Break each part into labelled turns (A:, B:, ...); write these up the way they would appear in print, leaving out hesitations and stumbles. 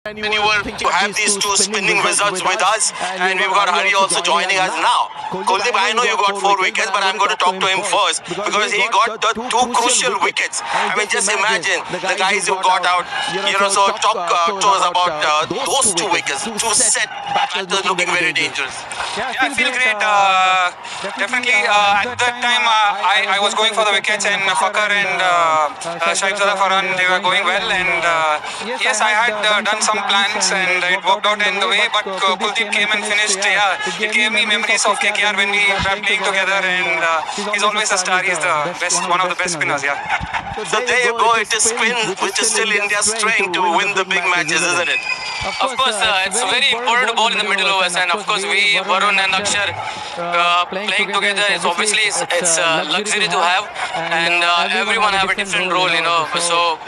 A: When you were to have these two spinning wizards with us, and we've got Hari also joining us now. Kuldeep, I know you got 4 wickets, but I'm going to talk to him first because he got the 2 crucial wickets. I mean, just imagine the guys who got out. So talk to us about those 2 wickets, 2 set batters looking very dangerous.
B: Yeah, I feel great. Definitely, at that time, I was going for the wickets, and Fakhar and Shahizada Farhan, they were going well, and yes, I had done some plans, and it worked out in the way, but Kuldeep came and finished. Yeah, it gave me memories of KKR when we were playing together, and he's always a star. He's the best, one of the best spinners, yeah.
A: So there you go, it is spin, which is still India's strength to win the big matches, isn't it?
C: Of course, it's very important to bowl in the middle overs, and of course we, Varun and Akshar, playing together is obviously it's a luxury to have, and everyone have a different role, So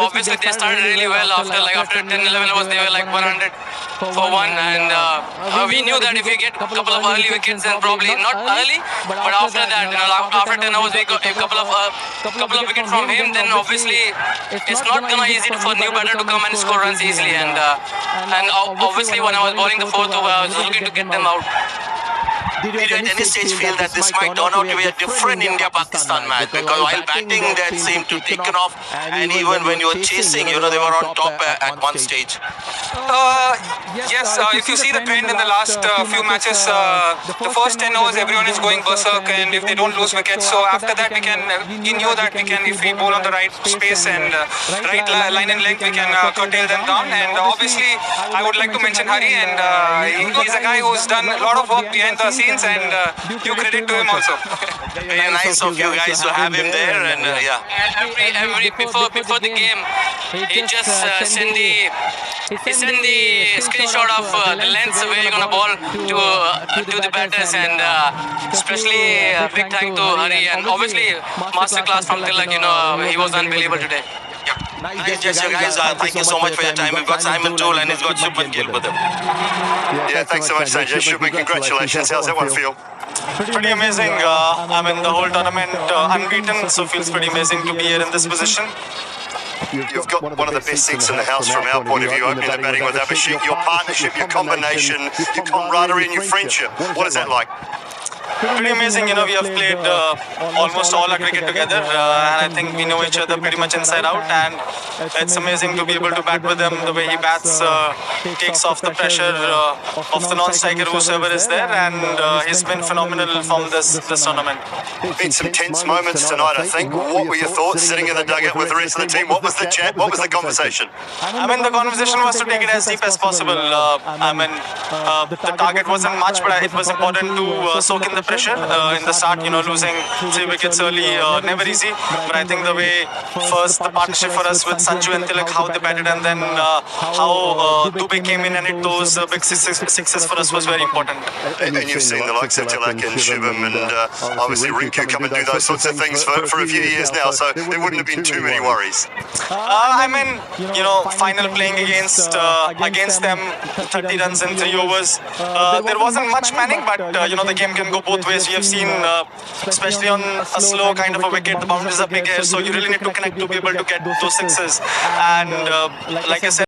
C: obviously they started really well after 10-11 overs they were like 100 for 1, and we knew that if we get a couple of early wickets, then probably not early, but after that, after 10 overs we got a couple of wickets from him, then obviously it's not gonna easy for new batter to come and score runs easily, and obviously when I was bowling the 4th over, I was looking to get them out.
A: Did you at any stage feel that this might turn out to be a different India-Pakistan match? Because while batting that seemed to taken off, and even when you were chasing, they were on top at one stage.
B: Yes, if you see the trend in the last few matches, the first 10 overs everyone is going berserk, and if they don't lose wickets, so after that we knew that we can, if we bowl on the right space and right line and length, we can curtail them down. And obviously I would like to mention Hari, and he's a guy who's done a lot of work behind the scenes, and due credit to him also.
A: Very nice of you guys to have him there, and
C: before the game, he just sent the screenshot of the lengths where you're gonna bowl to the batters, and especially big thank to Hari, and obviously masterclass from Tilak. He was unbelievable today.
A: Nice gesture, guys. Thank you so much for your time. We've got Simon Toole and he's got Shubman Gill with him.
D: Yeah, thanks so much, Sanjay. Shubman, congratulations. How's that one feel?
B: Pretty amazing. I mean, the whole tournament unbeaten, so feels pretty amazing to be here in this position.
D: You've got one of the best six in the house from our point of view, opening the batting with Abhishek. Your partnership, your combination, your camaraderie and your friendship. What is that like?
B: Pretty amazing, we have played almost all our cricket together, and I think we know each other pretty much inside out, and it's amazing to be able to bat with him. The way he bats takes off the pressure of the non-striker, whoever is there, and he's been phenomenal from this tournament.
D: Been some tense moments tonight, I think. What were your thoughts sitting in the dugout with the rest of the team? What was the chat? What was the conversation?
B: I mean, the conversation was to take it as deep as possible. The target wasn't much, but it was important to soak in the pressure in the start. Losing 3 wickets early, never easy. But I think the way first the partnership for us with Sanju and Tilak, how they batted, and then how Dubey came in and hit those big sixes for us was very important.
D: And you've seen the likes of Tilak and Shivam and obviously Rinku come and do those sorts of things for a few years now, so there wouldn't have been too many worries.
B: I mean, final playing against them, 30 runs in 3 overs. There wasn't much panic, but the game can go both ways. We have seen, especially on a slow kind of a wicket, the boundaries are big here, so you really need to connect to be able to get those sixes. And like I said,